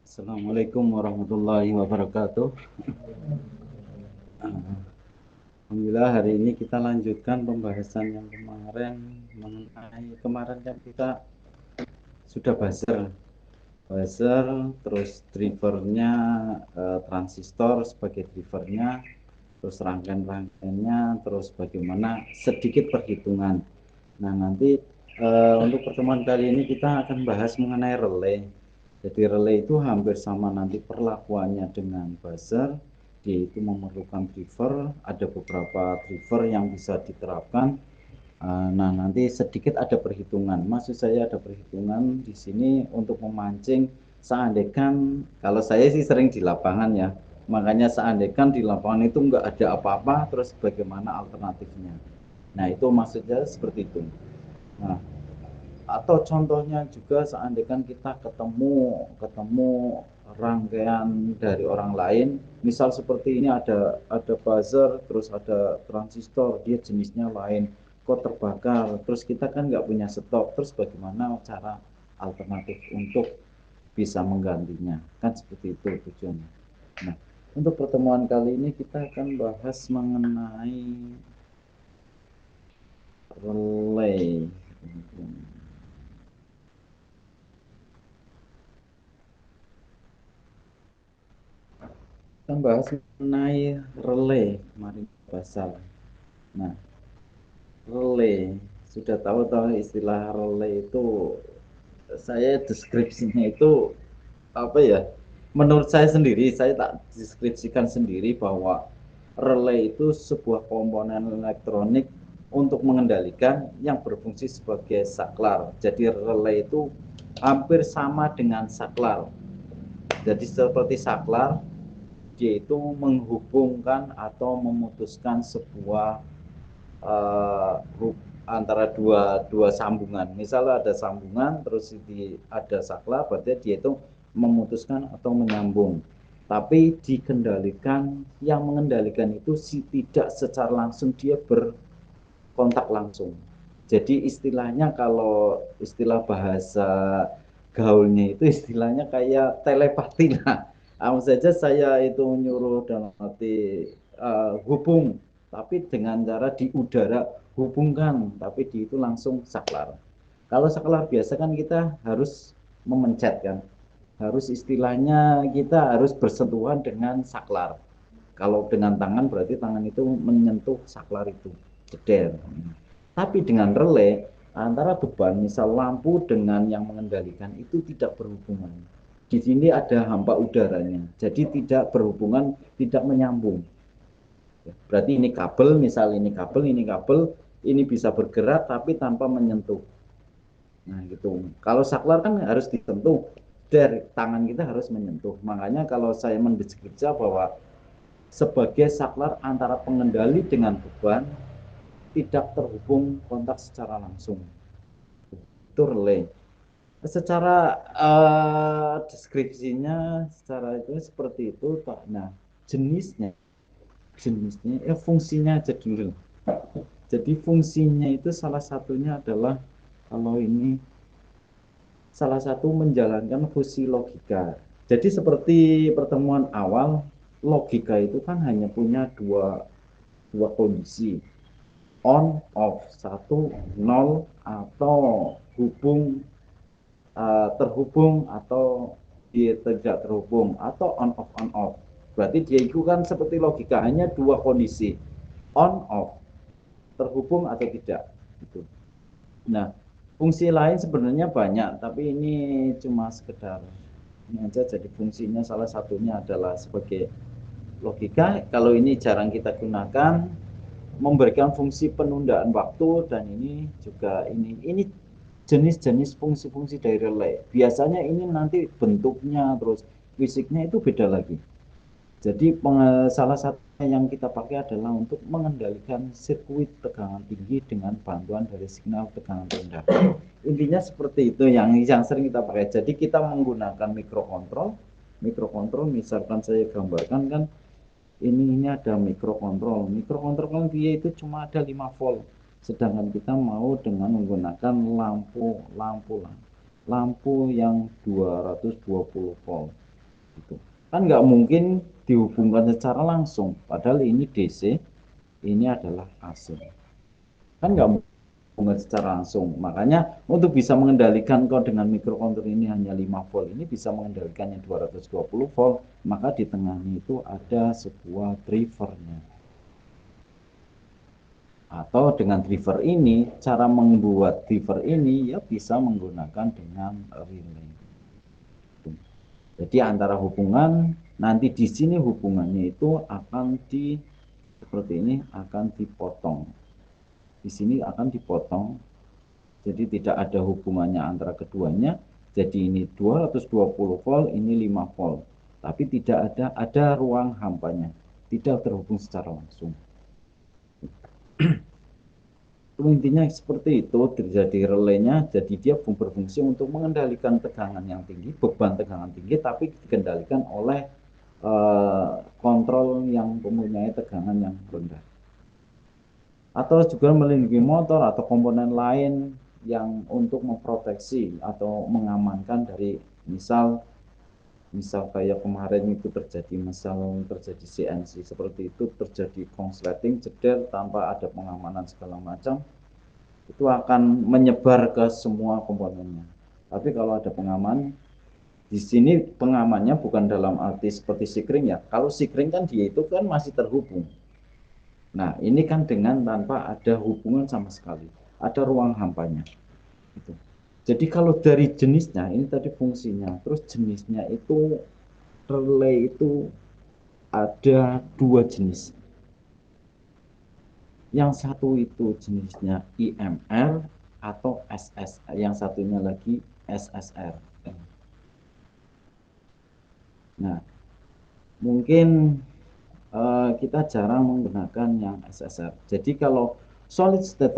Assalamualaikum warahmatullahi wabarakatuh. Alhamdulillah hari ini kita lanjutkan pembahasan yang kemarin kan kita sudah buzzer terus drivernya, transistor sebagai drivernya, terus rangkaian-rangkaiannya, terus bagaimana sedikit perhitungan. Nah nanti untuk pertemuan kali ini kita akan bahas mengenai relay. Jadi relay itu hampir sama nanti perlakuannya dengan buzzer, yaitu memerlukan driver, ada beberapa driver yang bisa diterapkan. Nah nanti sedikit ada perhitungan, maksud saya ada perhitungan di sini untuk memancing. Seandainya kalau saya sih sering di lapangan ya, makanya seandainya di lapangan itu nggak ada apa-apa, terus bagaimana alternatifnya. Nah itu maksudnya seperti itu. Nah, atau contohnya juga seandainya kita ketemu ketemu rangkaian dari orang lain, misal seperti ini ada buzzer, terus ada transistor, dia jenisnya lain, kok terbakar, terus kita kan nggak punya stok, terus bagaimana cara alternatif untuk bisa menggantinya, kan seperti itu tujuannya. Nah, untuk pertemuan kali ini kita akan bahas mengenai relay. Kita bahas mengenai relay kemarin basal. Nah, relay sudah tahu istilah relay itu, saya deskripsinya itu apa ya? Menurut saya sendiri, saya tak deskripsikan sendiri bahwa relay itu sebuah komponen elektronik untuk mengendalikan yang berfungsi sebagai saklar. Jadi relay itu hampir sama dengan saklar. Jadi seperti saklar, dia itu menghubungkan atau memutuskan sebuah uh, antara dua dua sambungan. Misalnya ada sambungan, terus ada saklar, berarti dia itu memutuskan atau menyambung. Tapi dikendalikan, yang mengendalikan itu tidak secara langsung dia berkontak langsung. Jadi istilahnya, kalau istilah bahasa gaulnya itu istilahnya kayak telepati lah. Saja saya itu nyuruh dalam arti hubung, tapi dengan cara di udara hubungkan, tapi di itu langsung saklar. Kalau saklar biasa kan kita harus memencet kan, harus istilahnya kita harus bersentuhan dengan saklar. Kalau dengan tangan berarti tangan itu menyentuh saklar itu, jeder. Tapi dengan relay, antara beban misal lampu dengan yang mengendalikan itu tidak berhubungan. Di sini ada hampa udaranya, jadi tidak berhubungan, tidak menyambung. Berarti ini kabel, misal ini kabel, ini bisa bergerak tapi tanpa menyentuh. Nah gitu. Kalau saklar kan harus disentuh, dari tangan kita harus menyentuh. Makanya kalau saya mendeskripsi bahwa sebagai saklar antara pengendali dengan beban, tidak terhubung kontak secara langsung. Itu relay. Secara deskripsinya, secara itu seperti itu, Pak. Nah, jenisnya, fungsinya aja dulu. Jadi fungsinya itu salah satunya adalah, kalau ini salah satu menjalankan fungsi logika. Jadi seperti pertemuan awal, logika itu kan hanya punya dua kondisi, on off, satu nol, atau terhubung atau dia tidak terhubung, atau on off. Berarti dia itu kan seperti logika, hanya dua kondisi, on off, terhubung atau tidak gitu. Nah, fungsi lain sebenarnya banyak, tapi ini cuma sekedar ini aja. Jadi fungsinya salah satunya adalah sebagai logika. Kalau ini jarang kita gunakan, memberikan fungsi penundaan waktu, dan ini juga ini jenis-jenis fungsi-fungsi dari relay. Biasanya ini nanti bentuknya terus fisiknya itu beda lagi. Jadi salah satu yang kita pakai adalah untuk mengendalikan sirkuit tegangan tinggi dengan bantuan dari signal tegangan rendah. Intinya seperti itu yang sering kita pakai. Jadi kita menggunakan mikrokontrol. Mikrokontrol misalkan saya gambarkan kan, ini ada mikrokontrol. Mikrokontrol kan dia itu cuma ada 5 volt. Sedangkan kita mau dengan menggunakan lampu yang 220 volt. Gitu. Kan nggak mungkin dihubungkan secara langsung, padahal ini DC, ini adalah AC. Kan nggak mungkin secara langsung. Makanya untuk bisa mengendalikan kok dengan mikrokontroler ini hanya 5 volt, ini bisa mengendalikannya 220 volt, maka di tengahnya itu ada sebuah drivernya. Atau dengan driver ini, cara membuat driver ini ya bisa menggunakan dengan relay. Jadi antara hubungan, nanti di sini hubungannya itu akan seperti ini, akan dipotong. Di sini akan dipotong, jadi tidak ada hubungannya antara keduanya. Jadi ini 220 volt, ini 5 volt. Tapi tidak ada ruang hampanya, tidak terhubung secara langsung. Intinya seperti itu, terjadi relaynya, jadi dia berfungsi untuk mengendalikan tegangan yang tinggi, beban tegangan tinggi, tapi dikendalikan oleh kontrol yang mempunyai tegangan yang rendah. Atau juga melindungi motor atau komponen lain yang untuk memproteksi atau mengamankan dari misal kayak kemarin itu terjadi CNC seperti itu, terjadi konsleting jeder tanpa ada pengamanan segala macam, itu akan menyebar ke semua komponennya. Tapi kalau ada pengaman, di sini pengamannya bukan dalam arti seperti sikring ya. Kalau sikring kan dia itu kan masih terhubung. Nah, ini kan dengan tanpa ada hubungan sama sekali. Ada ruang hampanya. Gitu. Jadi kalau dari jenisnya, ini tadi fungsinya. Terus jenisnya itu, relay itu ada dua jenis. Yang satu itu jenisnya IMR atau SSR. Yang satunya lagi SSR. Nah, mungkin kita jarang menggunakan yang SSR. Jadi kalau solid state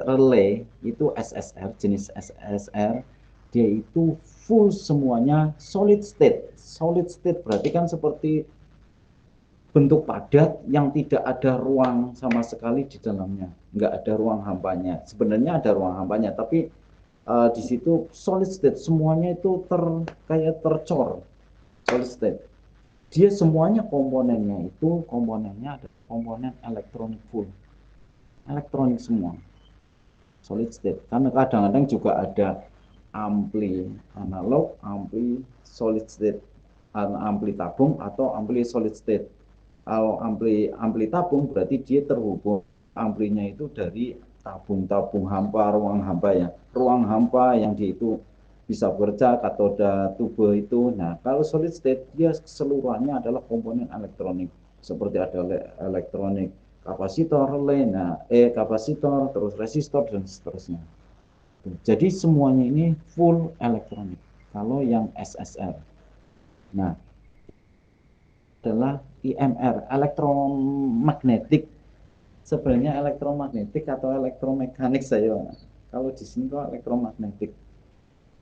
relay itu SSR, jenis SSR, dia itu full semuanya solid state. Solid state berarti kan seperti bentuk padat yang tidak ada ruang sama sekali di dalamnya, nggak ada ruang hampanya. Sebenarnya ada ruang hampanya, tapi di situ solid state semuanya itu kayak tercor. Solid state, dia semuanya komponennya itu ada komponen elektronik full, elektronik semua, solid state. Karena kadang-kadang juga ada ampli analog, ampli solid state, ampli tabung atau ampli solid state. Kalau ampli tabung berarti dia terhubung amplinya itu dari tabung hampa, ruang hampa ya, ruang hampa yang dia itu bisa bekerja katoda tube itu. Nah, kalau solid state dia keseluruhannya adalah komponen elektronik, seperti ada elektronik kapasitor, relay, kapasitor, terus resistor dan seterusnya. Jadi semuanya ini full elektronik. Kalau yang SSR, nah adalah IMR, elektromagnetik. Sebenarnya elektromagnetik atau elektromekanik saya. Kalau di sini kok elektromagnetik.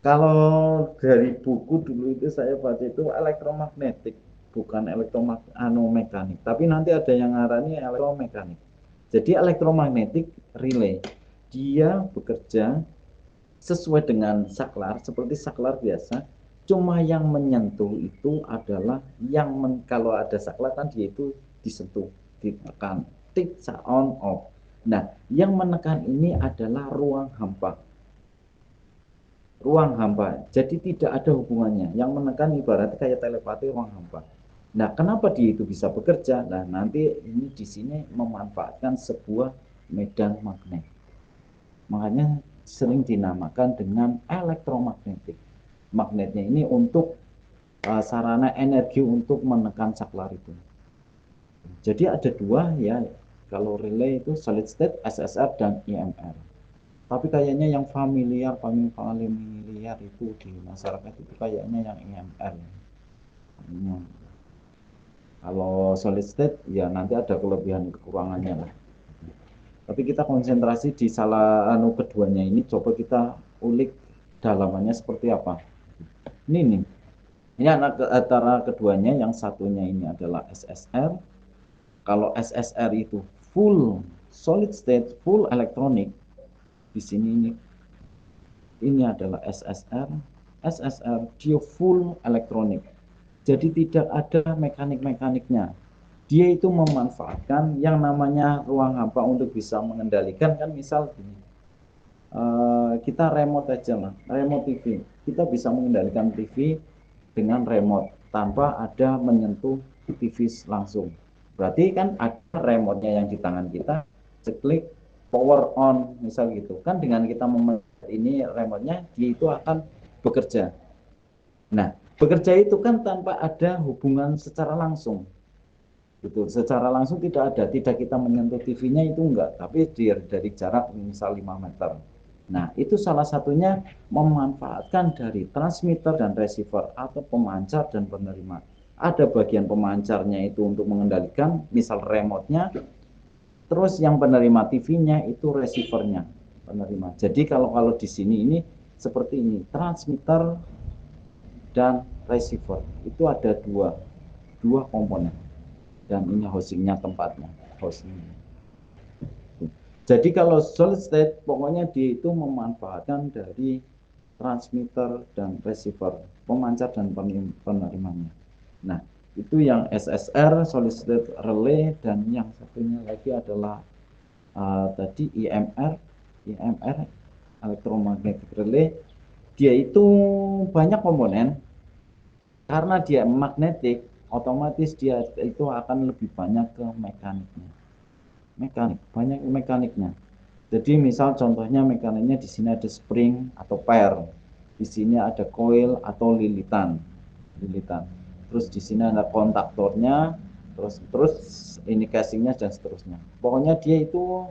Kalau dari buku dulu itu saya baca itu elektromagnetik, bukan mekanik. Tapi nanti ada yang ngarani elektromekanik. Jadi elektromagnetik relay, dia bekerja sesuai dengan saklar, seperti saklar biasa. Cuma yang menyentuh itu adalah kalau ada saklar kan dia itu disentuh, ditekan, tik, on, off. Nah, yang menekan ini adalah ruang hampa. Ruang hampa. Jadi tidak ada hubungannya. Yang menekan ibaratnya kayak telepati ruang hampa. Nah, kenapa dia itu bisa bekerja? Nah, nanti ini di sini memanfaatkan sebuah medan magnet. Makanya sering dinamakan dengan elektromagnetik. Magnetnya ini untuk sarana energi untuk menekan saklar itu. Jadi ada dua ya, kalau relay itu solid state, SSR dan IMR. Tapi kayaknya yang familiar itu di masyarakat itu kayaknya yang IMR. Kalau solid state ya nanti ada kelebihan kekurangannya lah. Tapi kita konsentrasi di keduanya ini, coba kita ulik dalamannya seperti apa. Ini nih. Ini antara keduanya, yang satunya ini adalah SSR. Kalau SSR itu full solid state, full elektronik. Di sini ini adalah SSR. SSR dia full elektronik. Jadi tidak ada mekanik-mekaniknya. Dia itu memanfaatkan yang namanya ruang hampa untuk bisa mengendalikan, kan misal gini, kita remote aja lah, remote TV. Kita bisa mengendalikan TV dengan remote tanpa ada menyentuh TV langsung. Berarti kan ada remote-nya yang di tangan kita, seklik power on misal gitu. Kan dengan kita memencet ini remote-nya, dia itu akan bekerja. Nah, bekerja itu kan tanpa ada hubungan secara langsung. Gitu. Secara langsung tidak ada, tidak kita menyentuh TV-nya itu enggak, tapi dari jarak misal 5 meter. Nah, itu salah satunya memanfaatkan dari transmitter dan receiver atau pemancar dan penerima. Ada bagian pemancarnya itu untuk mengendalikan, misal remote-nya, terus yang penerima TV-nya itu receiver-nya, penerima. Jadi kalau di sini ini seperti ini, transmitter dan receiver. Itu ada dua komponen. Dan ini housingnya, tempatnya, housingnya. Jadi kalau solid state, pokoknya dia itu memanfaatkan dari transmitter dan receiver, pemancar dan penerimanya. Nah, itu yang SSR, solid state relay, dan yang satunya lagi adalah tadi IMR, electromagnetic relay. Dia itu banyak komponen, karena dia magnetik, otomatis dia itu akan lebih banyak ke mekaniknya. Banyak mekaniknya. Jadi misal contohnya mekaniknya di sini ada spring atau pair, di sini ada coil atau lilitan. Terus di sini ada kontaktornya, terus ini casingnya dan seterusnya. Pokoknya dia itu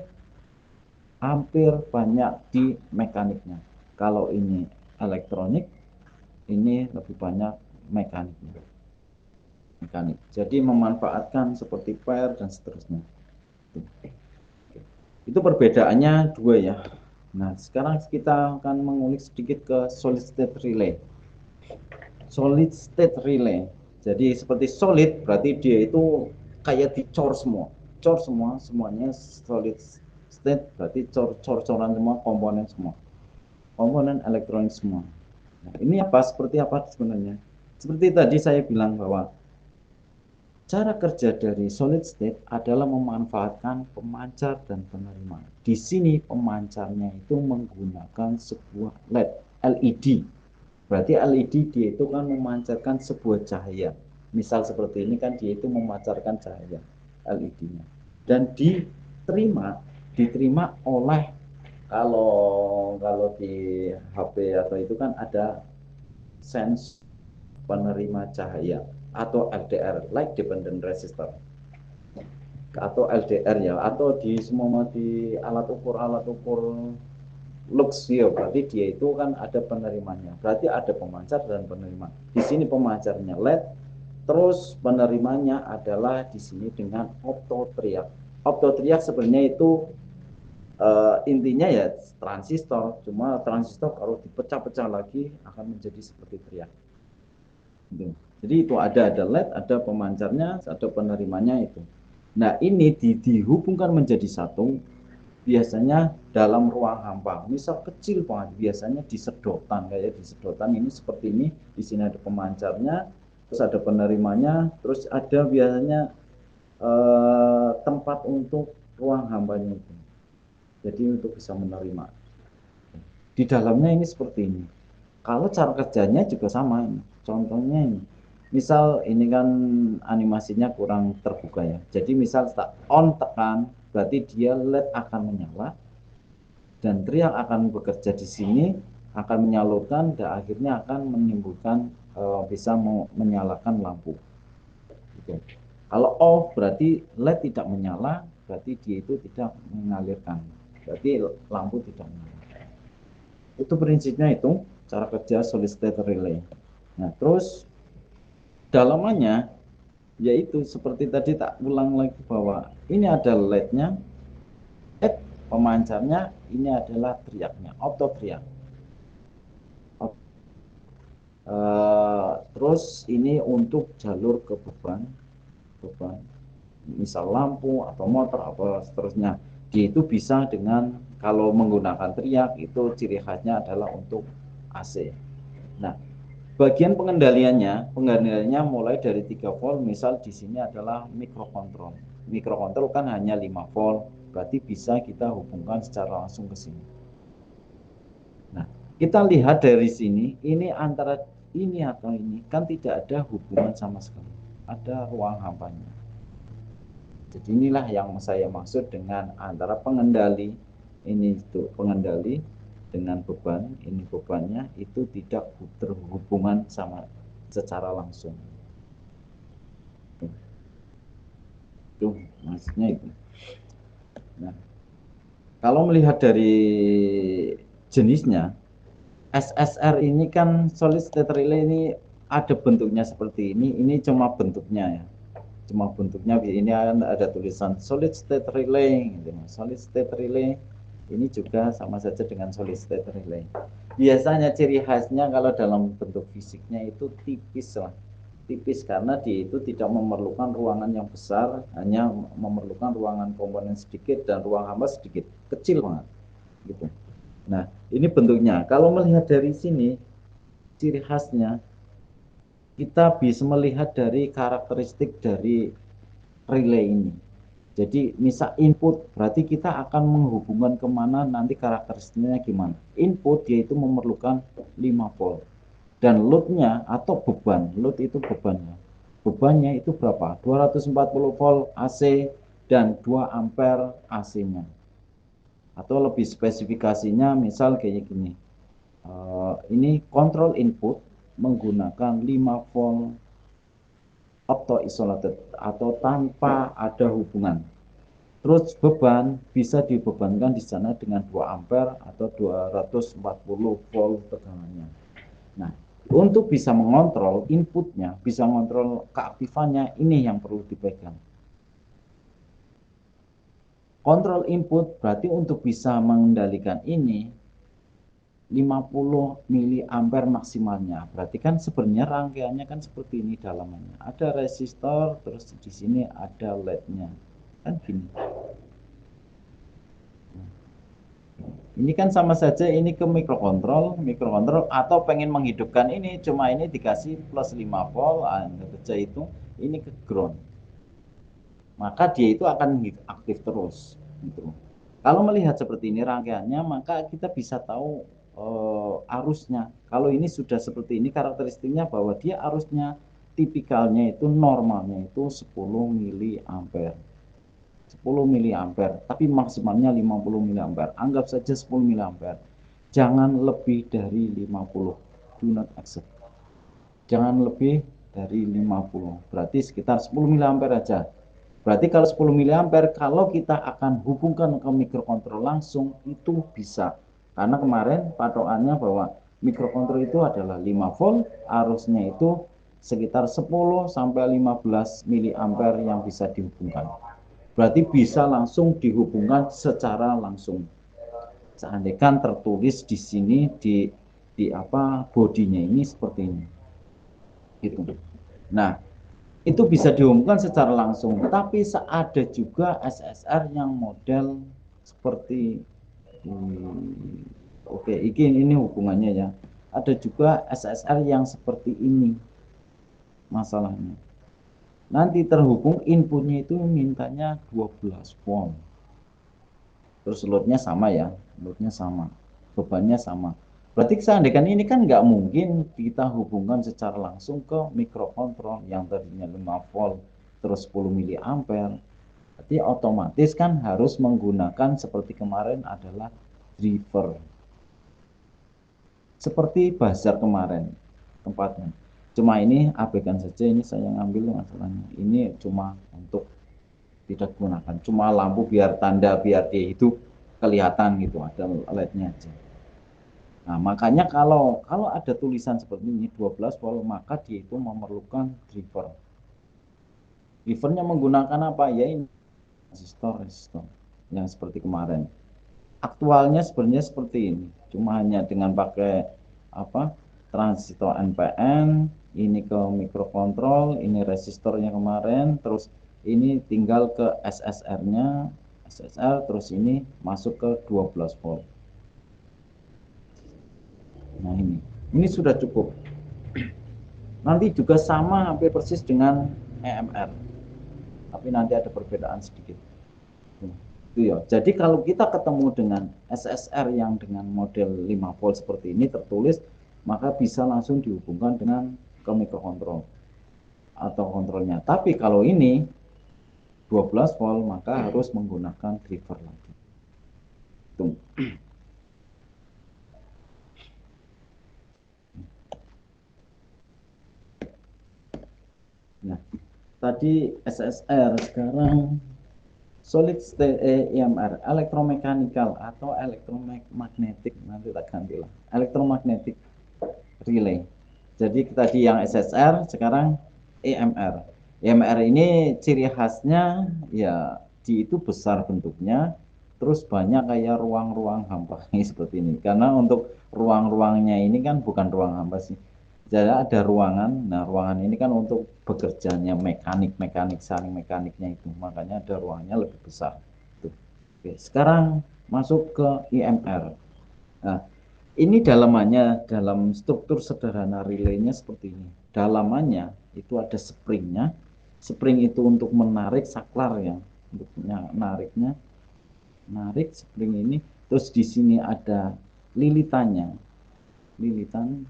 hampir banyak di mekaniknya. Kalau ini elektronik, ini lebih banyak mekaniknya. Jadi memanfaatkan seperti pair dan seterusnya. Itu perbedaannya dua ya. Nah, sekarang kita akan mengulik sedikit ke solid state relay. Solid state relay. Jadi seperti solid berarti dia itu kayak dicor semua. Cor semua, semuanya solid state berarti cor-coran semua, komponen semua. Komponen elektronik semua. Nah, ini apa? Seperti apa sebenarnya? Seperti tadi saya bilang bahwa cara kerja dari solid state adalah memanfaatkan pemancar dan penerima. Di sini pemancarnya itu menggunakan sebuah LED. Berarti LED dia itu kan memancarkan sebuah cahaya. Misal seperti ini kan dia itu memancarkan cahaya LED-nya. Dan diterima oleh, kalau di HP atau itu kan ada sense penerima cahaya atau LDR, light dependent resistor, atau LDR ya, atau di semua di alat ukur lux ya, berarti dia itu kan ada penerimanya, berarti ada pemancar dan penerima. Di sini pemancarnya LED, terus penerimanya adalah di sini dengan optotriak. Optotriak sebenarnya itu intinya ya transistor, cuma transistor kalau dipecah-pecah lagi akan menjadi seperti triak. Jadi itu ada LED, ada pemancarnya, ada penerimanya itu. Nah, ini dihubungkan menjadi satu, biasanya dalam ruang hampa. Misal kecil banget, biasanya di sedotan, kayak di sedotan ini seperti ini, di sini ada pemancarnya, terus ada penerimanya, terus ada biasanya tempat untuk ruang hampanya itu. Jadi untuk bisa menerima. Di dalamnya ini seperti ini. Kalau cara kerjanya juga sama ini. Contohnya ini. Misal ini kan animasinya kurang terbuka ya. Jadi misal on tekan, berarti dia LED akan menyala dan triak akan bekerja di sini, akan menyalurkan dan akhirnya akan menimbulkan bisa menyalakan lampu. Gitu. Kalau off berarti LED tidak menyala, berarti dia itu tidak mengalirkan. Berarti lampu tidak menyala. Itu prinsipnya itu cara kerja solid state relay. Nah, terus dalamannya yaitu seperti tadi tak ulang lagi bahwa ini ada LED-nya, LED pemancarnya, ini adalah triaknya, optotriak. Terus ini untuk jalur ke beban, misal lampu atau motor atau seterusnya. Dia itu bisa dengan, kalau menggunakan triak itu ciri khasnya adalah untuk AC. Nah, Bagian pengendaliannya mulai dari 3 volt, misal di sini adalah mikrokontrol. Mikrokontrol kan hanya 5 volt, berarti bisa kita hubungkan secara langsung ke sini. Nah, kita lihat dari sini, ini antara ini atau ini kan tidak ada hubungan sama sekali. Ada ruang hampanya. Jadi inilah yang saya maksud dengan antara pengendali, ini itu pengendali dengan beban, ini bebannya itu tidak terhubungan sama secara langsung. Itu maksudnya itu. Nah, kalau melihat dari jenisnya, SSR ini kan solid state relay ini ada bentuknya seperti ini cuma bentuknya ya. Cuma bentuknya ini ada tulisan solid state relay gitu. Solid state relay ini juga sama saja dengan solid state relay. Biasanya ciri khasnya kalau dalam bentuk fisiknya itu tipis lah. Tipis karena dia itu tidak memerlukan ruangan yang besar, hanya memerlukan ruangan komponen sedikit dan ruang hamba sedikit, kecil banget gitu. Nah, ini bentuknya. Kalau melihat dari sini, ciri khasnya kita bisa melihat dari karakteristik dari relay ini. Jadi misal input, berarti kita akan menghubungkan kemana nanti karakteristiknya gimana. Input yaitu memerlukan 5 volt. Dan loadnya atau beban, load itu bebannya. Bebannya itu berapa? 240 volt AC dan 2 ampere AC-nya. Atau lebih spesifikasinya misal kayak gini. Ini control input menggunakan 5 volt auto isolated atau tanpa ada hubungan. Terus beban bisa dibebankan di sana dengan 2 ampere atau 240 volt tegangannya. Nah, untuk bisa mengontrol inputnya, bisa mengontrol keaktifannya, ini yang perlu dipegang. Kontrol input berarti untuk bisa mengendalikan ini 50 miliampere maksimalnya. Berarti kan sebenarnya rangkaiannya kan seperti ini dalamannya. Ada resistor, terus di sini ada LED-nya. Kan gini. Ini kan sama saja ini ke mikrokontrol atau pengen menghidupkan ini, cuma ini dikasih plus 5 volt, kerja itu, ini ke ground. Maka dia itu akan aktif terus. Gitu. Kalau melihat seperti ini rangkaiannya, maka kita bisa tahu arusnya. Kalau ini sudah seperti ini karakteristiknya bahwa dia arusnya tipikalnya itu normalnya itu 10 miliampere. 10 miliampere, tapi maksimalnya 50 miliampere. Anggap saja 10 miliampere. Jangan lebih dari 50. Do not accept. Jangan lebih dari 50. Berarti sekitar 10 miliampere aja. Berarti kalau 10 miliampere, kalau kita akan hubungkan ke mikrokontrol langsung, itu bisa. Karena kemarin patokannya bahwa mikrokontrol itu adalah 5 volt, arusnya itu sekitar 10 sampai 15 miliampere yang bisa dihubungkan. Berarti bisa langsung dihubungkan secara langsung. Seandainya tertulis di sini di apa bodinya ini seperti ini. Gitu. Nah, itu bisa dihubungkan secara langsung, tapi ada juga SSR yang model seperti oke, ini hubungannya ya. Ada juga SSR yang seperti ini masalahnya. Nanti terhubung inputnya itu mintanya 12 volt. Terus loadnya sama ya, loadnya sama, bebannya sama. Berarti seandainya ini kan nggak mungkin kita hubungkan secara langsung ke mikrokontrol yang tadinya 5 volt terus 10 miliampere. Berarti otomatis kan harus menggunakan seperti kemarin adalah driver. Seperti bazar kemarin tempatnya. Cuma ini abaikan saja, ini saya ngambil masalahnya. Ini cuma untuk tidak gunakan, cuma lampu biar tanda biar dia itu kelihatan gitu, ada LED-nya aja. Nah, makanya kalau ada tulisan seperti ini 12 volt, maka dia itu memerlukan driver. Drivernya menggunakan apa? Ya ini resistor yang seperti kemarin. Aktualnya sebenarnya seperti ini, cuma hanya dengan pakai apa? Transistor NPN, ini ke mikrokontrol, ini resistornya kemarin, terus ini tinggal ke SSR-nya, SSR, terus ini masuk ke 12 volt. Nah ini sudah cukup. Nanti juga sama hampir persis dengan EMR, tapi nanti ada perbedaan sedikit. Itu ya. Jadi kalau kita ketemu dengan SSR yang dengan model 5 volt seperti ini tertulis, maka bisa langsung dihubungkan dengan ke microcontrol atau kontrolnya. Tapi kalau ini 12 volt, maka harus menggunakan driver lagi. Tuh. Nah, tadi SSR, sekarang solid state EMR, elektromekanikal atau elektromagnetic, nanti tak gantilah, elektromagnetic relay. Jadi tadi yang SSR, sekarang EMR. EMR ini ciri khasnya ya di itu besar bentuknya, terus banyak kayak ruang-ruang hampa seperti ini. Karena untuk ruang-ruangnya ini kan bukan ruang hampa sih. Jadi ada ruangan. Nah, ruangan ini kan untuk bekerjanya mekanik saling mekaniknya itu. Makanya ada ruangnya lebih besar. Tuh. Oke, sekarang masuk ke IMR. Nah, ini dalamannya, dalam struktur sederhana relaynya seperti ini. Dalamannya itu ada springnya. Spring itu untuk menarik saklar ya, untuk menariknya, narik spring ini. Terus di sini ada lilitannya, lilitan.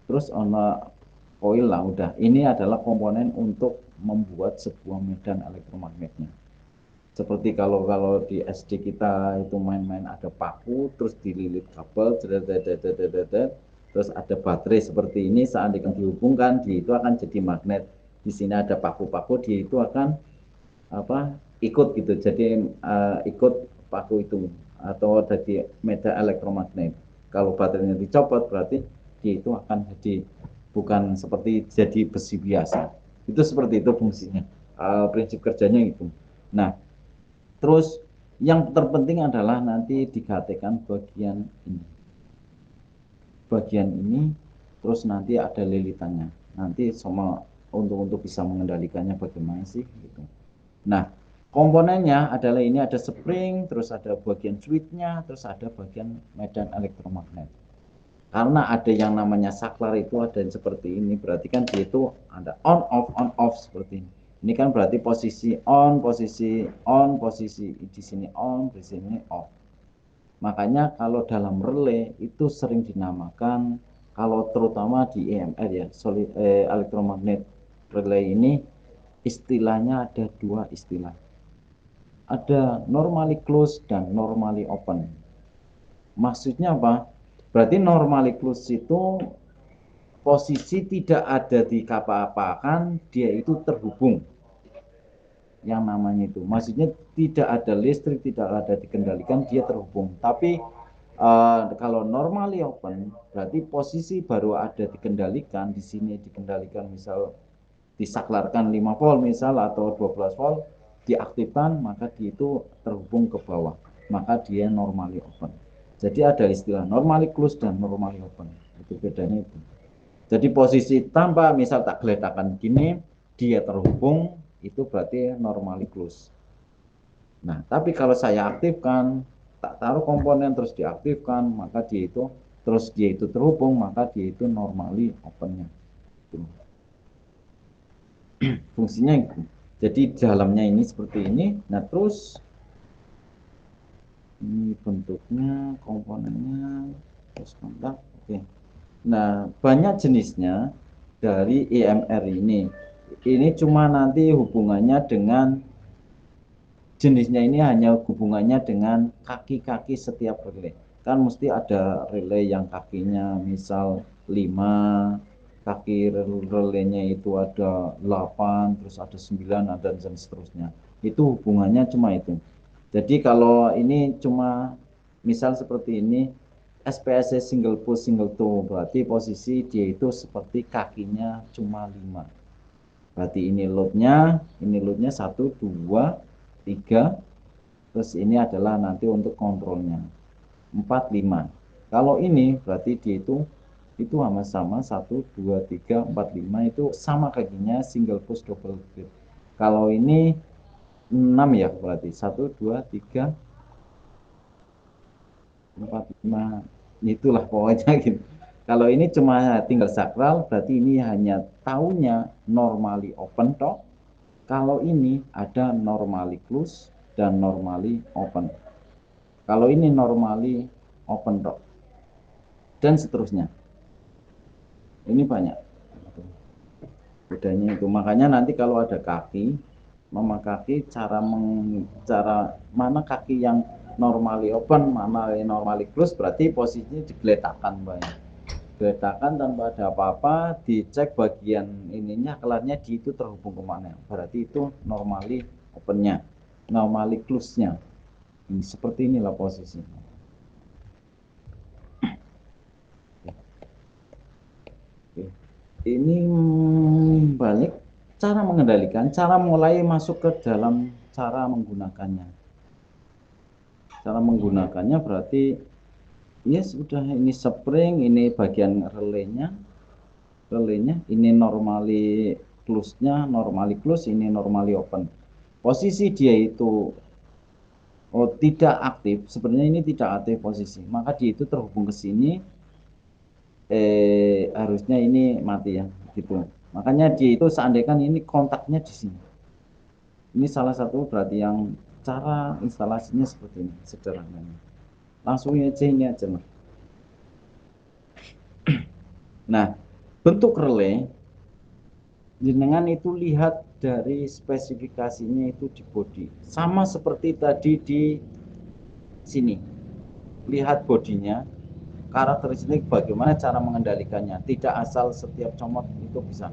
Terus ono koil lah udah. Ini adalah komponen untuk membuat sebuah medan elektromagnetnya. Seperti kalau di SD kita itu main-main ada paku, terus dililit kabel, terus ada baterai seperti ini, saat dihubungkan, dia itu akan jadi magnet. Di sini ada paku-paku, dia itu akan apa? Ikut gitu. Jadi ikut paku itu atau jadi medan elektromagnet. Kalau baterainya dicopot, berarti dia itu akan jadi bukan seperti jadi besi biasa. Itu seperti itu fungsinya. Prinsip kerjanya itu. Nah, terus yang terpenting adalah nanti digatekan bagian ini. Bagian ini, terus nanti ada lilitannya. Nanti sama untuk bisa mengendalikannya bagaimana sih gitu. Nah, komponennya adalah ini ada spring, terus ada bagian switchnya, terus ada bagian medan elektromagnet. Karena ada yang namanya saklar itu ada yang seperti ini, berarti kan dia itu ada on off seperti ini. Ini kan berarti posisi on, posisi di sini on, di sini off. Makanya kalau dalam relay itu sering dinamakan, kalau terutama di EMR ya, elektromagnet relay ini istilahnya ada dua istilah. Ada normally closed dan normally open. Maksudnya apa? Berarti normally closed itu posisi tidak ada di apa-apakan, dia itu terhubung. Yang namanya itu. Maksudnya tidak ada listrik, tidak ada dikendalikan, dia terhubung. Tapi kalau normally open, berarti posisi baru ada dikendalikan, di sini dikendalikan misal disaklarkan 5 volt misal atau 12 volt, diaktifkan, maka dia itu terhubung ke bawah. Maka dia normally open. Jadi ada istilah normally close dan normally open. Itu bedanya itu. Jadi posisi tanpa misal tak geletakkan gini, dia terhubung, itu berarti normally close. Nah, tapi kalau saya aktifkan, tak taruh komponen terus diaktifkan, maka dia itu terhubung, maka dia itu normally opennya. Fungsinya itu. Jadi dalamnya ini seperti ini. Nah, terus ini bentuknya, komponennya, terus kontak. Oke. Nah, banyak jenisnya dari EMR ini. Ini cuma nanti hubungannya dengan jenisnya ini hanya hubungannya dengan kaki-kaki setiap relay. Kan mesti ada relay yang kakinya misal 5, kaki relaynya itu ada 8, terus ada 9, dan seterusnya. Itu hubungannya cuma itu. Jadi kalau ini cuma misal seperti ini, SPSC single push single toe, berarti posisi dia itu seperti kakinya cuma 5. Berarti ini loadnya 1, 2, 3, terus ini adalah nanti untuk kontrolnya 4, 5. Kalau ini berarti dia itu sama-sama 1, 2, 3, 4, 5 itu sama kakinya single push double grip. Kalau ini 6 ya berarti 1, 2, 3, 4, 5, itulah pokoknya gitu. Kalau ini cuma tinggal sakral, berarti ini hanya taunya normally open toh. Kalau ini ada normally close dan normally open. Kalau ini normally open toh. Dan seterusnya. Ini banyak. Bedanya itu. Makanya nanti kalau ada kaki, mama kaki cara mana kaki yang normally open, mana yang normally close, berarti posisinya digeletakkan banyak. Geletakkan tanpa ada apa-apa, dicek bagian ininya, kelarnya di itu terhubung kemana. Berarti itu normally opennya, normally close-nya. Ini seperti inilah posisinya. Oke. Ini balik cara mengendalikan, cara mulai masuk ke dalam cara menggunakannya. Cara menggunakannya berarti ya sudah, ini spring, ini bagian relenya, ini normally close-nya, normally close, ini normally open. Posisi dia itu tidak aktif, sebenarnya ini tidak aktif posisi, maka dia itu terhubung ke sini, harusnya ini mati ya, gitu. Makanya dia itu seandainya ini kontaknya di sini. Ini salah satu berarti yang cara instalasinya seperti ini, sederhananya. Langsung aja ini aja. Nah, bentuk relay jenengan itu lihat dari spesifikasinya itu di body. Sama seperti tadi di sini. Lihat bodinya, karakteristik bagaimana cara mengendalikannya. Tidak asal setiap comot itu bisa.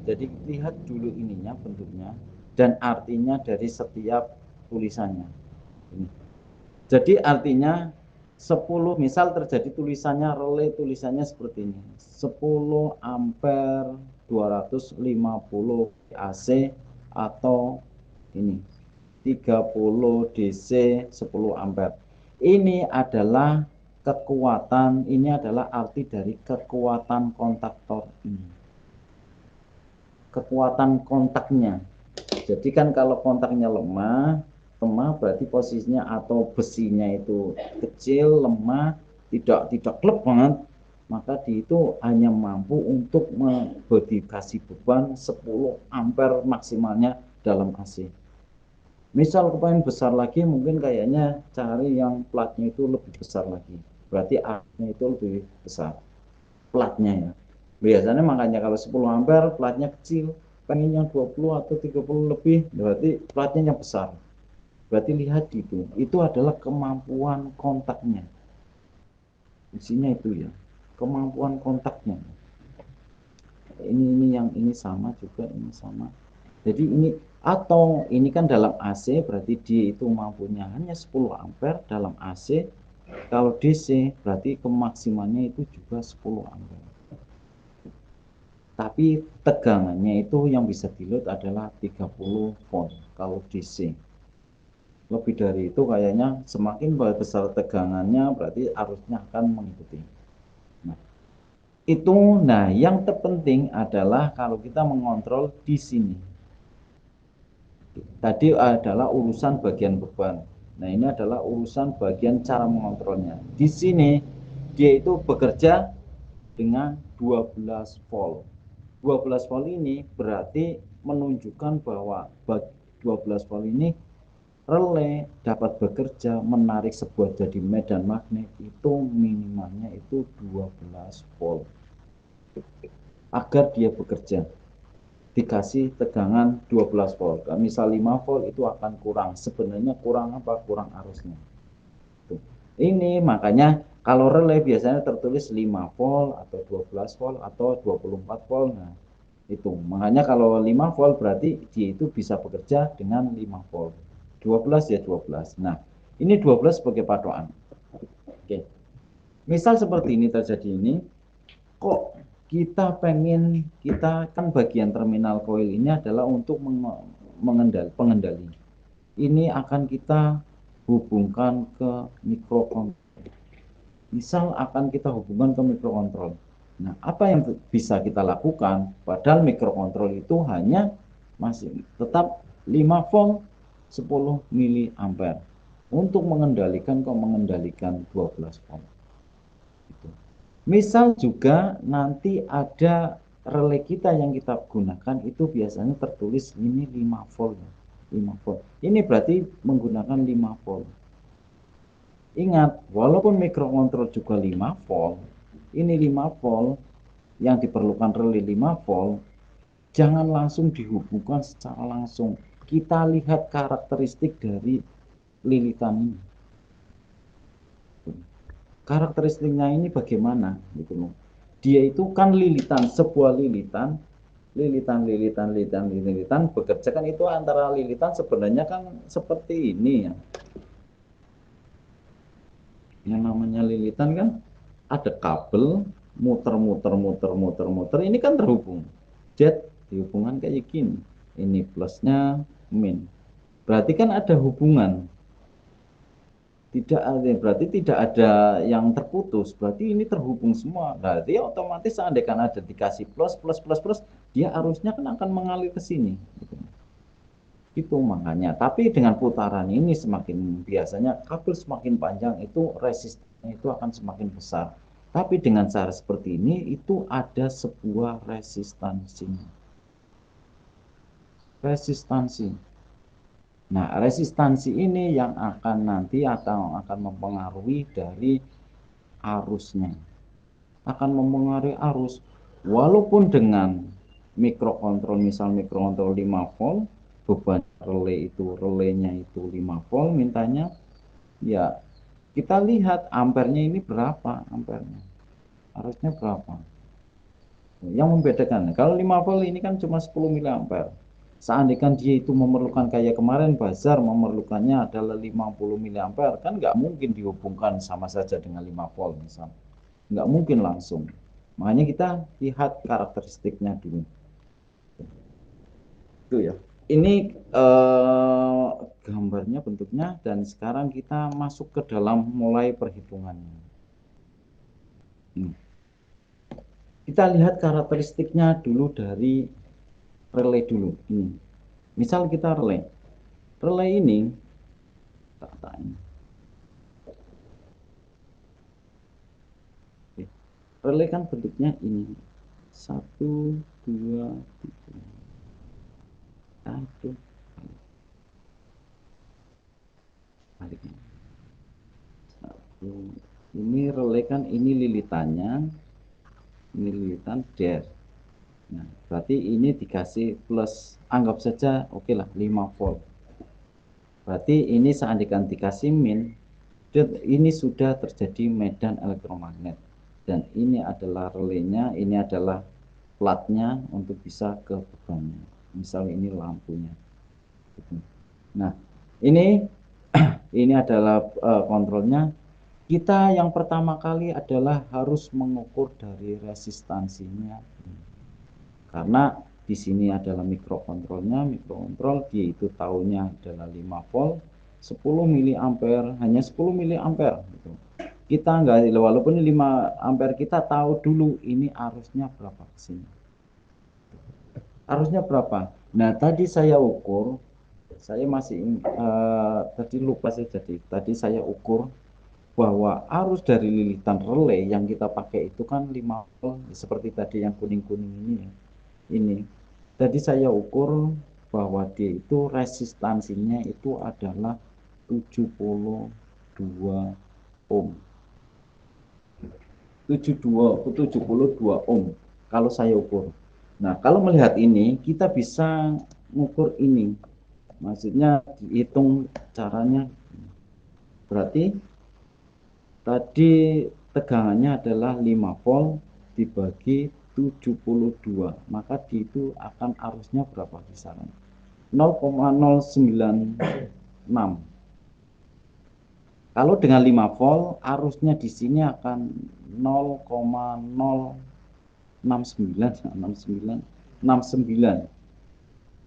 Jadi lihat dulu ininya, bentuknya, dan artinya dari setiap tulisannya. Ini. Jadi artinya 10, misal terjadi tulisannya relay, tulisannya seperti ini. 10 ampere 250 AC atau ini 30 DC 10 ampere. Ini adalah kekuatan, ini adalah arti dari kekuatan kontaktor ini. Kekuatan kontaknya. Jadi kan kalau kontaknya lemah berarti posisinya atau besinya itu kecil, lemah, tidak klep banget, maka di itu hanya mampu untuk memberikan beban 10 ampere maksimalnya dalam AC. Misal kepengen besar lagi, mungkin kayaknya cari yang platnya itu lebih besar lagi, berarti AC-nya itu lebih besar platnya ya. Biasanya makanya kalau 10 ampere platnya kecil, pengen yang 20 atau 30 lebih, berarti platnya yang besar. Berarti lihat itu adalah kemampuan kontaknya. Isinya itu ya, kemampuan kontaknya. Ini yang ini sama juga, ini sama. Jadi ini atau ini kan dalam AC berarti dia itu mampunya hanya 10 ampere dalam AC. Kalau DC berarti kemaksimalnya itu juga 10 ampere. Tapi tegangannya itu yang bisa di-load adalah 30 volt kalau DC. Lebih dari itu kayaknya semakin besar tegangannya berarti arusnya akan mengikuti. Nah, yang terpenting adalah kalau kita mengontrol di sini. Tadi adalah urusan bagian beban. Nah, ini adalah urusan bagian cara mengontrolnya. Di sini dia itu bekerja dengan 12 volt. 12 volt ini berarti menunjukkan bahwa 12 volt ini relay dapat bekerja menarik sebuah jadi medan magnet itu minimalnya itu 12 volt agar dia bekerja. Dikasih tegangan 12 volt. Misal 5 volt itu akan kurang. Sebenarnya kurang apa? Kurang arusnya. Tuh. Ini makanya kalau relay biasanya tertulis 5 volt atau 12 volt atau 24 volt. Nah, itu. Makanya kalau 5 volt berarti dia itu bisa bekerja dengan 5 volt. 12 ya 12. Nah, ini 12 sebagai patokan. Oke. Misal seperti ini terjadi ini, kok kita kan bagian terminal coil ini adalah untuk pengendali. Ini akan kita hubungkan ke mikrokontrol. Misal akan kita hubungkan ke mikrokontrol. Nah, apa yang bisa kita lakukan? Padahal mikrokontrol itu hanya masih tetap 5 volt 10 miliampere untuk mengendalikan 12 volt. Gitu. Misal juga nanti ada relay kita yang kita gunakan itu biasanya tertulis ini 5 volt. 5 volt. Ini berarti menggunakan 5 volt. Ingat, walaupun mikrokontrol juga 5 volt, ini 5 volt yang diperlukan relay 5 volt, jangan langsung dihubungkan secara langsung. Kita lihat karakteristik dari lilitan ini. Karakteristiknya ini bagaimana gitu loh. Dia itu kan lilitan, sebuah lilitan bekerja kan itu antara lilitan sebenarnya kan seperti ini ya. Yang namanya lilitan kan ada kabel muter ini kan terhubung. Jet dihubungkan kayak gini. Ini plusnya min. Berarti kan ada hubungan. Tidak ada, berarti tidak ada yang terputus, berarti ini terhubung semua. Berarti otomatis seandainya ada dikasih plus, dia arusnya kan akan mengalir ke sini. Itu makanya. Tapi dengan putaran ini semakin biasanya kabel semakin panjang itu resistannya itu akan semakin besar. Tapi dengan cara seperti ini itu ada sebuah resistansinya. Resistansi. Nah, resistansi ini yang akan nanti atau akan mempengaruhi dari arusnya. Akan mempengaruhi arus. Walaupun dengan mikrokontrol, misal mikrokontrol 5 volt, beban relaynya itu 5 volt, mintanya ya kita lihat ampernya ini berapa ampernya. Arusnya berapa. Yang membedakan, kalau 5 volt ini kan cuma 10 miliampere. Seandainya dia itu memerlukan kayak kemarin bazar memerlukannya adalah 50 miliampere, kan nggak mungkin dihubungkan sama saja dengan 5 volt misal. Nggak mungkin langsung. Makanya kita lihat karakteristiknya dulu. Itu ya. Ini gambarnya bentuknya dan sekarang kita masuk ke dalam mulai perhitungannya. Kita lihat karakteristiknya dulu dari relay dulu. Ini. Misal kita relay. Relay ini relay kan bentuknya ini. 1, 2, 3. 1. Baliknya. 1. Ini relay kan ini lilitannya. Ini lilitan der. Nah, berarti ini dikasih plus, anggap saja oke lah 5 volt. Berarti ini seandainya dikasih min, ini sudah terjadi medan elektromagnet. Dan ini adalah relaynya, ini adalah platnya untuk bisa ke bebannya. Misal ini lampunya. Nah, ini ini adalah kontrolnya. Kita yang pertama kali adalah harus mengukur dari resistansinya. Karena di sini adalah mikrokontrolnya, mikrokontrol dia itu tahunya adalah 5 volt, 10 miliampere, hanya 10 miliampere gitu. Kita enggak, walaupun 5 ampere kita tahu dulu ini arusnya berapa ke sini. Arusnya berapa? Nah, tadi saya ukur, saya masih tadi lupa saya jadi. Tadi saya ukur bahwa arus dari lilitan relay yang kita pakai itu kan 5 volt, seperti tadi yang kuning-kuning ini ya. Ini tadi saya ukur bahwa dia itu resistansinya itu adalah 72 ohm. 72 ohm kalau saya ukur. Nah, kalau melihat ini kita bisa mengukur ini. Maksudnya dihitung caranya. Berarti tadi tegangannya adalah 5 volt dibagi 72, maka di itu akan arusnya berapa kisaran? 0,096. Kalau dengan 5 volt arusnya di sini akan 0,069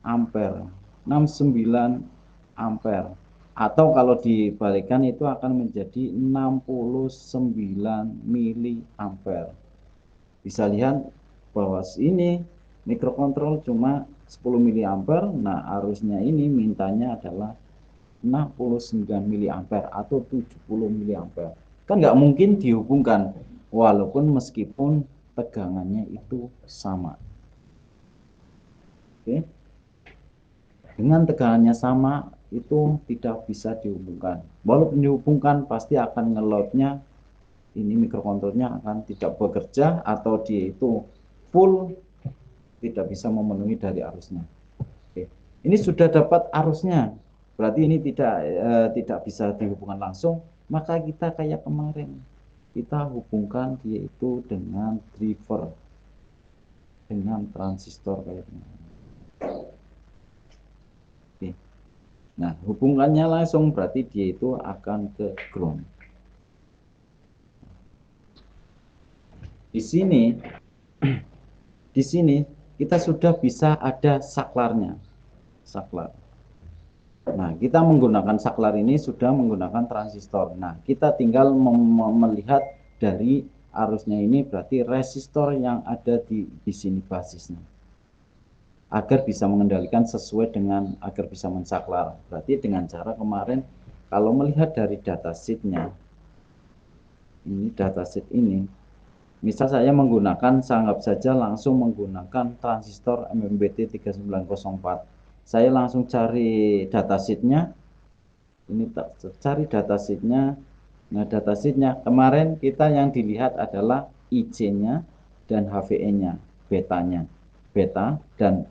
ampere. 69 ampere. Atau kalau dibalikan itu akan menjadi 69 miliampere. Bisa lihat bahwa ini mikrokontrol cuma 10 miliampere, nah arusnya ini mintanya adalah 69 miliampere atau 70 miliampere. Kan nggak mungkin dihubungkan walaupun meskipun tegangannya itu sama. Oke. Dengan tegangannya sama itu tidak bisa dihubungkan. Walaupun dihubungkan pasti akan ngeloadnya, ini mikrokontrolnya akan tidak bekerja atau dia itu full, tidak bisa memenuhi dari arusnya. Oke. Ini sudah dapat arusnya, berarti ini tidak bisa dihubungkan langsung, maka kita kayak kemarin, kita hubungkan dia itu dengan driver, dengan transistor kayak kemarin. Oke. Nah, hubungannya langsung berarti dia itu akan ke ground. Di sini, di sini kita sudah bisa ada saklarnya, saklar. Nah, kita menggunakan saklar ini sudah menggunakan transistor. Nah, kita tinggal melihat dari arusnya ini berarti resistor yang ada di sini basisnya. Agar bisa mengendalikan sesuai dengan agar bisa mensaklar. Berarti dengan cara kemarin kalau melihat dari datasheetnya, ini datasheet ini, misal saya menggunakan, saya anggap saja langsung menggunakan transistor MMBT 3904. Saya langsung cari datasheetnya. Ini cari datasheetnya. Nah, datasheetnya kemarin kita yang dilihat adalah IC-nya dan HVE-nya, betanya, beta dan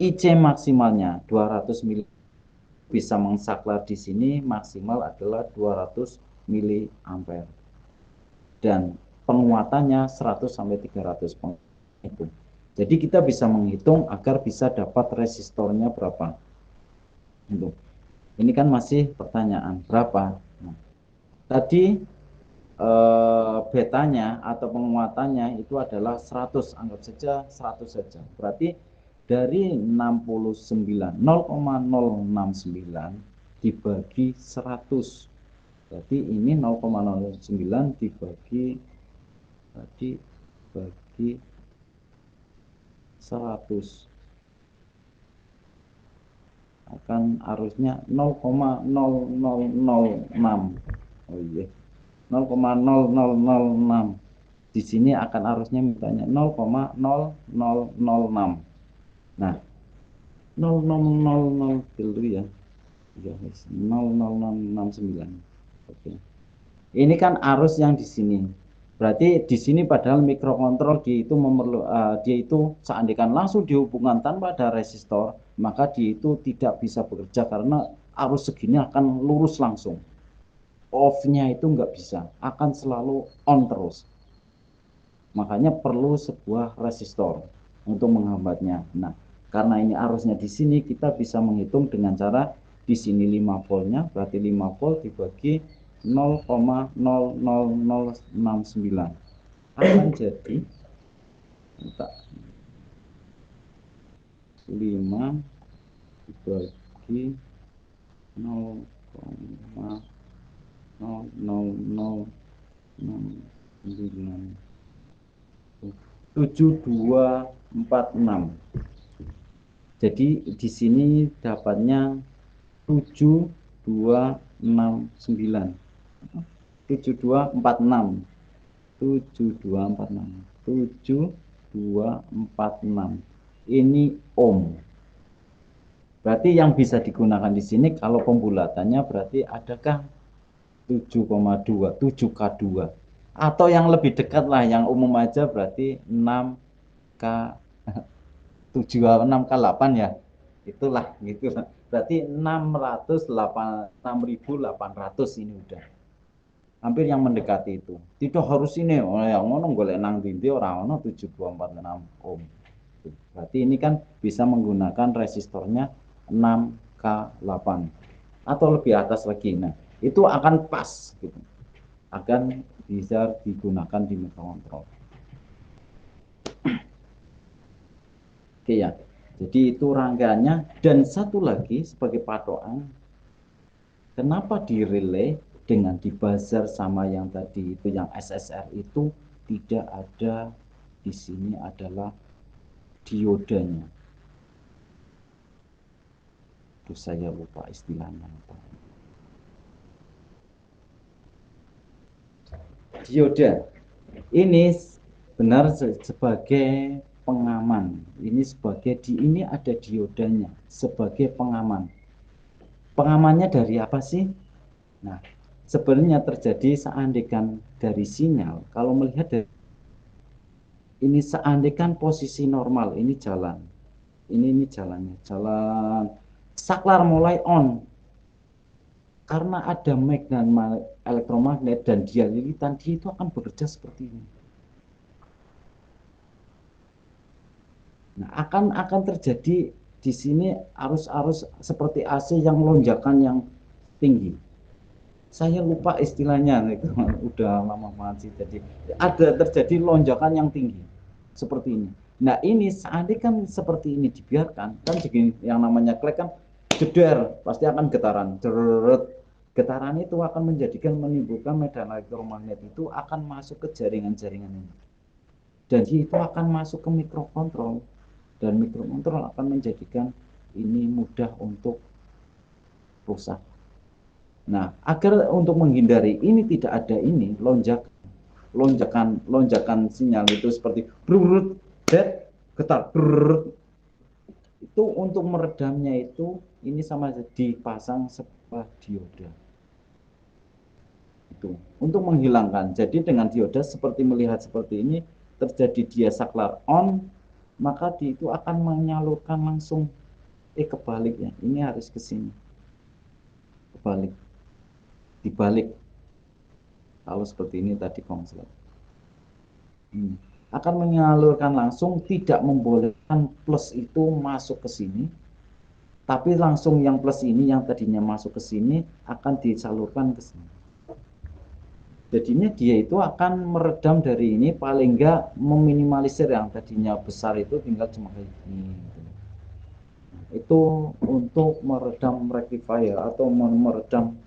IC maksimalnya 200 mili, bisa mengsaklar di sini maksimal adalah 200 mili ampere dan penguatannya 100 sampai 300 itu. Jadi kita bisa menghitung agar bisa dapat resistornya berapa. Ini kan masih pertanyaan berapa. Nah, tadi betanya atau penguatannya itu adalah 100, anggap saja 100 saja. Berarti dari 69, 0,069 dibagi 100. Berarti ini 0,09 dibagi tadi bagi 100 akan arusnya 0,0006. Oh iya. 0,0006. Di sini akan arusnya mintanya 0,0006. Nah, 0,000 dulu ya. Ya, 0,0069. Oke. Ini kan arus yang di sini. Berarti di sini padahal mikrokontrol dia itu dia itu seandainya langsung dihubungkan tanpa ada resistor, maka dia itu tidak bisa bekerja karena arus segini akan lurus langsung. Off-nya itu nggak bisa, akan selalu on terus. Makanya perlu sebuah resistor untuk menghambatnya. Nah, karena ini arusnya di sini, kita bisa menghitung dengan cara di sini 5 voltnya, berarti 5 volt dibagi 0,00069 akan jadi 5 dibagi 0,00069 7246. Jadi di sini dapatnya 7269. 7246. 7246. 7246. Ini ohm. Berarti yang bisa digunakan di sini kalau pembulatannya berarti adakah 7,2, 7K2. Atau yang lebih dekat lah, yang umum aja berarti 6K 7, 6K8 ya. Itulah gitu. Berarti 608 ini udah. Hampir yang mendekati itu. Tidak harus ini, oh yang ngono golek nang ndi ora ono 7246 ohm. Berarti ini kan bisa menggunakan resistornya 6K8 atau lebih atas lagi. Nah, itu akan pas gitu. Akan bisa digunakan di mikrokontrol. Oke ya. Jadi itu rangkaiannya. Dan satu lagi sebagai patokan, kenapa di relay dengan di buzzer sama yang tadi itu yang SSR itu tidak ada di sini adalah diodanya. Itu saya lupa istilahnya apa. Dioda. Ini benar sebagai pengaman. Ini sebagai ini ada diodanya sebagai pengaman. Pengamannya dari apa sih? Nah, sebenarnya terjadi seandainya dari sinyal. Kalau melihat dari ini seandainya posisi normal, ini jalan. Ini jalannya, jalan. Saklar mulai on. Karena ada magnet elektromagnet dan dia lilitan, dia itu akan bekerja seperti ini. Nah, akan terjadi di sini arus-arus seperti AC yang lonjakan yang tinggi. Saya lupa istilahnya itu udah lama banget sih. Jadi ada terjadi lonjakan yang tinggi seperti ini. Nah, ini seandainya kan seperti ini dibiarkan, kan yang namanya klek kan jeder, pasti akan getaran. Getaran itu akan menimbulkan medan elektromagnet itu akan masuk ke jaringan-jaringan ini. Dan itu akan masuk ke mikrokontrol. Dan mikrokontrol akan menjadikan ini mudah untuk rusak. Nah, agar untuk menghindari ini tidak ada ini lonjakan sinyal itu seperti brrrr, dead, getar, brrrr. Itu untuk meredamnya itu ini sama dipasang sebuah dioda. Itu untuk menghilangkan. Jadi dengan dioda seperti melihat seperti ini terjadi dia saklar on, maka itu akan menyalurkan langsung kebaliknya. Ini harus ke sini. Kebalik. Dibalik. Kalau seperti ini tadi konslet. Akan menyalurkan langsung, tidak membolehkan plus itu masuk ke sini, tapi langsung yang plus ini yang tadinya masuk ke sini akan disalurkan ke sini. Jadinya dia itu akan meredam dari ini, paling enggak meminimalisir yang tadinya besar itu tinggal cuma kayak gini. Itu untuk meredam rectifier atau meredam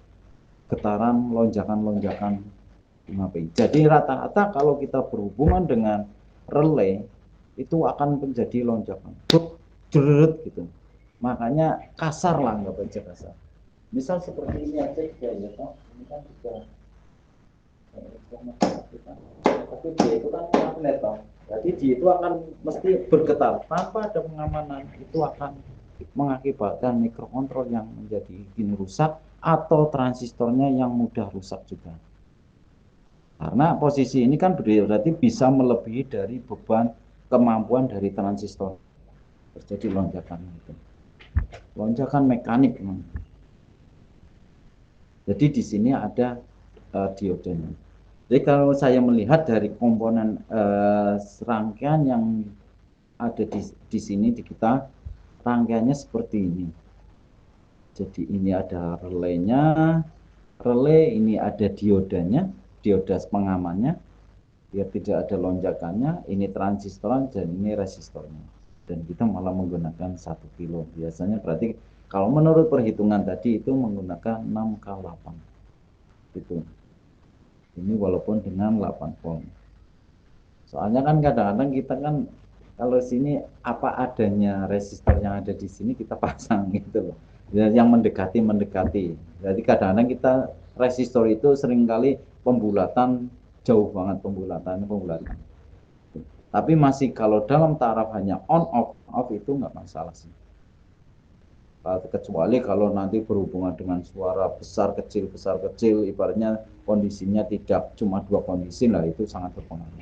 getaran lonjakan-lonjakan 5PI. Jadi rata-rata kalau kita berhubungan dengan relay itu akan menjadi lonjakan, gitu. Makanya kasar lah, nggak baca kasar. Misal seperti ini aja juga ya, toh. Ini kan juga tapi dia itu kan magnet, toh. Jadi dia itu akan mesti bergetar tanpa ada pengamanan, itu akan mengakibatkan mikrokontrol yang menjadi gini rusak atau transistornya yang mudah rusak juga. Karena posisi ini kan berarti bisa melebihi dari beban kemampuan dari transistor. Terjadi lonjakan itu. Lonjakan mekanik memang. Jadi di sini ada diodenya. Jadi kalau saya melihat dari komponen serangkaian yang ada di sini di kita, rangkaiannya seperti ini. Jadi ini ada relaynya, relay ini ada diodanya, dioda pengamannya, biar tidak ada lonjakannya. Ini transistor dan ini resistornya, dan kita malah menggunakan 1 kilo biasanya. Berarti kalau menurut perhitungan tadi itu menggunakan 6K8 gitu. Ini walaupun dengan 8 volt. Soalnya kan kadang-kadang kita kan kalau sini apa adanya resistor yang ada di sini kita pasang gitu loh. Yang mendekati. Jadi kadang-kadang kita resistor itu seringkali pembulatan jauh banget pembulatan. Tapi masih kalau dalam taraf hanya on off itu nggak masalah sih. Kecuali kalau nanti berhubungan dengan suara besar kecil, ibaratnya kondisinya tidak cuma 2 kondisi lah, itu sangat berpengaruh.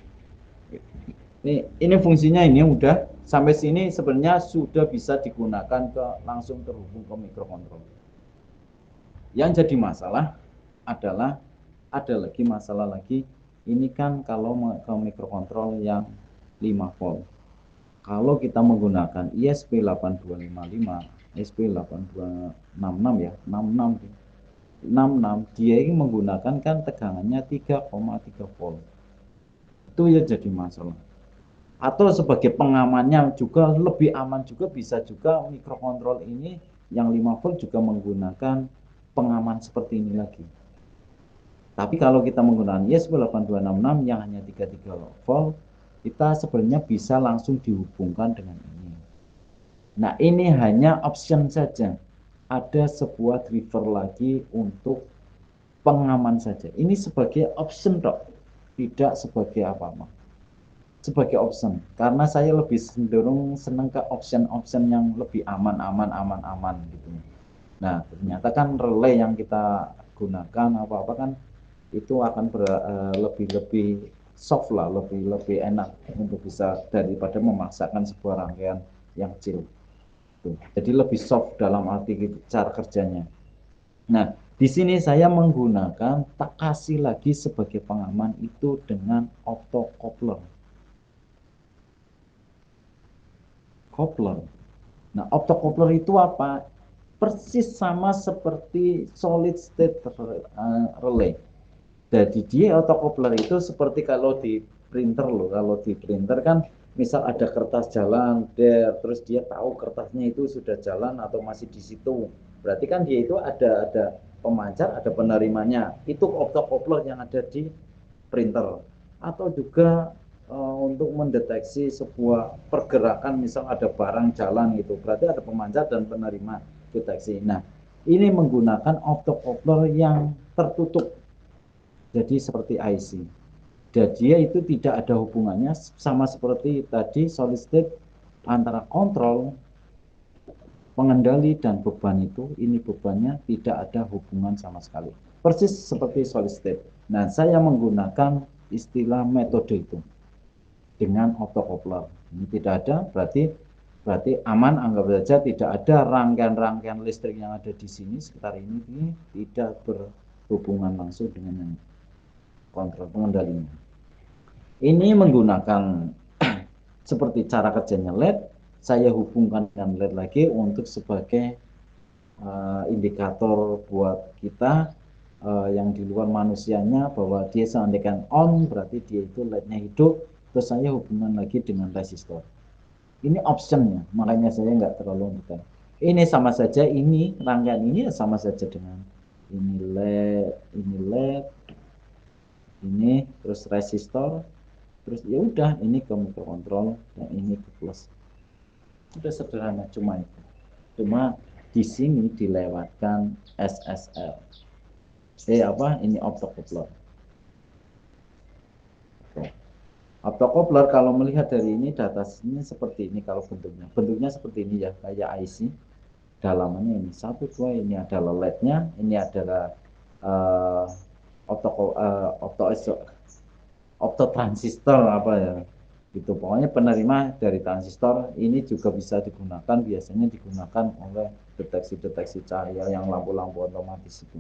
Ini fungsinya ini udah sampai sini sebenarnya sudah bisa digunakan langsung terhubung ke mikrokontrol. Yang jadi masalah adalah ada lagi masalah lagi. Ini kan kalau ke mikrokontrol yang 5 volt. Kalau kita menggunakan ISP8255, ISP8266 ya, 66 dia ini menggunakan kan tegangannya 3,3 volt. Itu ya jadi masalah. Atau sebagai pengamannya juga lebih aman juga, bisa juga mikrokontrol ini yang 5 volt juga menggunakan pengaman seperti ini lagi. Tapi kalau kita menggunakan ISP8266 yang hanya 33 volt, kita sebenarnya bisa langsung dihubungkan dengan ini. Nah, ini hanya option saja. Ada sebuah driver lagi untuk pengaman saja. Ini sebagai option dok. tidak sebagai apa-apa, sebagai option. Karena saya lebih cenderung senang ke option-option yang lebih aman gitu. Nah, ternyata kan relay yang kita gunakan apa-apa kan itu akan lebih soft lah, lebih enak untuk bisa daripada memaksakan sebuah rangkaian yang kecil. Tuh. Jadi lebih soft dalam arti cara kerjanya. Nah, di sini saya menggunakan tak kasih lagi sebagai pengaman itu dengan optocoupler. Coupler. Nah, optocoupler itu apa? Persis sama seperti solid state relay. Jadi dia autocoupler itu seperti kalau di printer loh. Kalau di printer kan misal ada kertas jalan, terus dia tahu kertasnya itu sudah jalan atau masih di situ. Berarti kan dia itu ada pemancar, ada penerimanya. Itu autocoupler yang ada di printer. Atau juga untuk mendeteksi sebuah pergerakan, misal ada barang jalan gitu. Berarti ada pemancar dan penerima deteksi. Nah, ini menggunakan optocoupler yang tertutup. Jadi seperti IC. Dan dia itu tidak ada hubungannya sama seperti tadi solid state antara kontrol, pengendali dan beban itu. Ini bebannya tidak ada hubungan sama sekali. Persis seperti solid state. Nah, saya menggunakan istilah metode itu dengan optocoupler. Ini tidak ada, berarti aman, anggap saja tidak ada rangkaian-rangkaian listrik yang ada di sini sekitar ini tidak berhubungan langsung dengan yang kontrol pengendalinya. Ini menggunakan seperti cara kerjanya LED, saya hubungkan dengan LED lagi untuk sebagai indikator buat kita yang di luar manusianya bahwa dia seandainya on berarti dia itu LED-nya hidup, terus saya hubungan lagi dengan resistor. Ini optionnya, makanya saya nggak terlalu detail. Ini sama saja, ini rangkaian ini sama saja dengan ini LED, ini terus resistor, terus ya udah ini ke mikrokontrol dan ini ke plus. Udah sederhana cuma itu. Cuma di sini dilewatkan SSL. Ini optocoupler. Optocoupler kalau melihat dari ini data ini seperti ini kalau bentuknya. Bentuknya seperti ini ya, kayak IC. Dalamannya ini satu dua, ini adalah LED-nya, ini adalah optotransistor apa ya. Itu pokoknya penerima dari transistor ini juga bisa digunakan, biasanya digunakan oleh deteksi-deteksi cahaya yang lampu-lampu otomatis itu.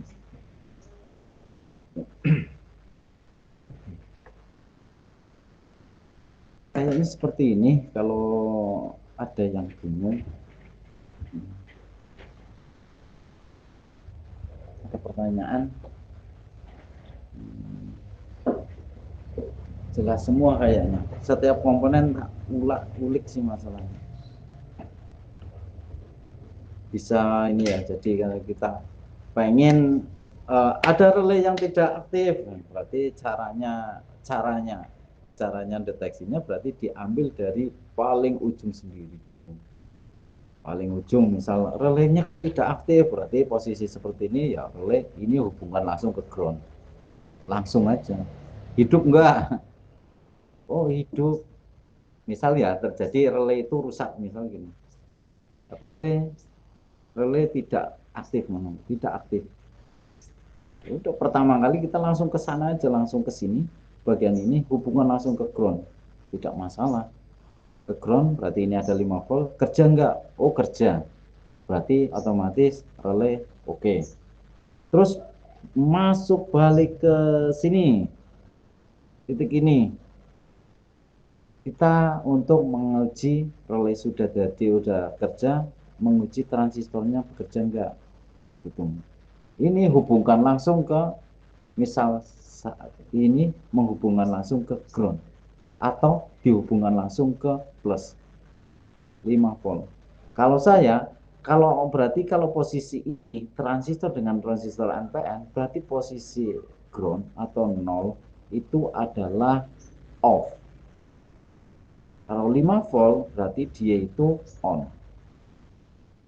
Kayaknya seperti ini. Kalau ada yang bingung, ada pertanyaan, jelas semua kayaknya. Setiap komponen ulik sih masalahnya. Bisa ini ya, jadi kalau kita pengen ada relay yang tidak aktif, berarti caranya deteksinya berarti diambil dari paling ujung sendiri. Paling ujung misal relaynya tidak aktif, berarti posisi seperti ini ya relay ini hubungan langsung ke ground. Langsung aja. Hidup enggak? Oh, hidup. Misal ya terjadi relay itu rusak misal gini. Relay tidak aktif, tidak aktif. Untuk pertama kali kita langsung ke sana aja, langsung ke sini, bagian ini hubungan langsung ke ground, tidak masalah. Ke ground berarti ini ada 5 volt, kerja enggak? Oh kerja, berarti otomatis relay oke. Terus masuk balik ke sini, titik ini, kita untuk menguji relay sudah kerja, menguji transistornya bekerja enggak, gitu. Ini hubungkan langsung ke, misal ini menghubungkan langsung ke ground atau dihubungkan langsung ke plus 5 volt. Kalau berarti kalau posisi ini transistor dengan transistor NPN berarti posisi ground atau 0 itu adalah off. Kalau 5 volt berarti dia itu on.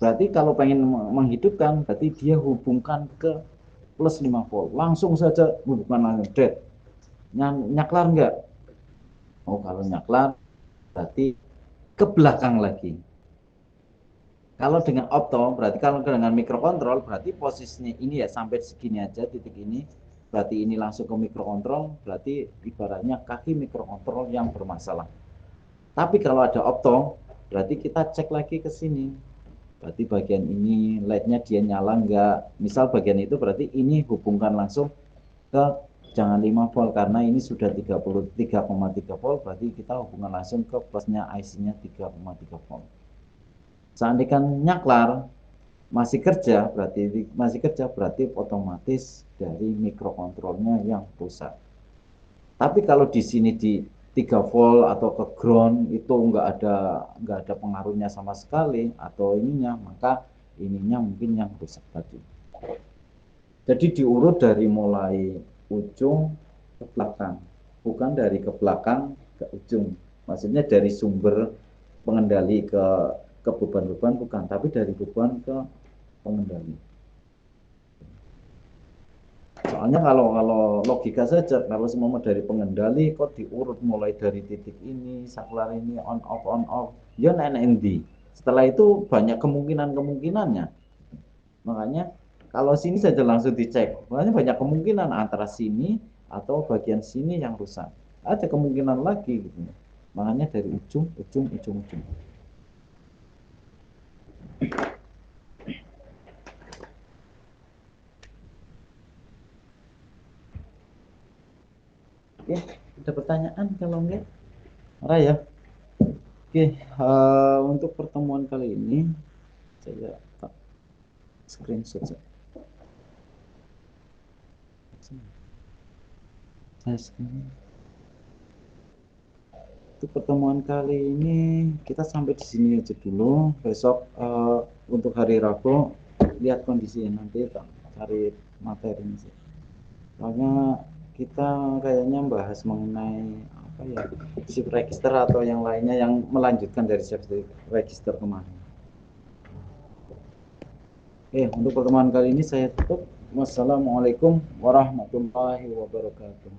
Berarti kalau pengen menghidupkan berarti dia hubungkan ke plus 5 volt. Langsung saja hubungan langsung dead. Nyaklar enggak? Oh, kalau nyaklar berarti ke belakang lagi. Kalau dengan opto, berarti kalau dengan mikrokontrol, berarti posisinya ini ya sampai segini aja, titik ini. Berarti ini langsung ke mikrokontrol, berarti ibaratnya kaki mikrokontrol yang bermasalah. Tapi kalau ada opto, berarti kita cek lagi ke sini. Berarti bagian ini LED-nya dia nyala enggak. Misal bagian itu berarti ini hubungkan langsung ke jangan 5 volt karena ini sudah 33,3 volt, berarti kita hubungan langsung ke plusnya IC-nya 3,3 volt. Seandainya nyaklar masih kerja berarti otomatis dari mikrokontrolnya yang rusak. Tapi kalau di sini di 3 volt atau ke ground itu nggak ada pengaruhnya sama sekali atau ininya, maka ininya mungkin yang rusak tadi. Jadi diurut dari mulai ujung ke belakang, bukan dari ke belakang ke ujung. Maksudnya dari sumber pengendali ke beban-beban bukan, tapi dari beban ke pengendali. Soalnya kalau logika saja, kalau semua dari pengendali kok diurut mulai dari titik ini, saklar ini on off, ya NND. Setelah itu banyak kemungkinannya. Makanya kalau sini saja langsung dicek, makanya banyak kemungkinan antara sini atau bagian sini yang rusak. Ada kemungkinan lagi gitu. Makanya dari ujung. Oke, ada pertanyaan kalau enggak? Raya. Oke, untuk pertemuan kali ini saya screenshot saja. Untuk pertemuan kali ini kita sampai di sini aja dulu. Besok untuk hari Rabu lihat kondisi nanti cari materi ini. Soalnya kita kayaknya bahas mengenai apa ya, shift register atau yang lainnya yang melanjutkan dari shift register kemarin. Untuk pertemuan kali ini saya tutup. Wassalamualaikum warahmatullahi wabarakatuh.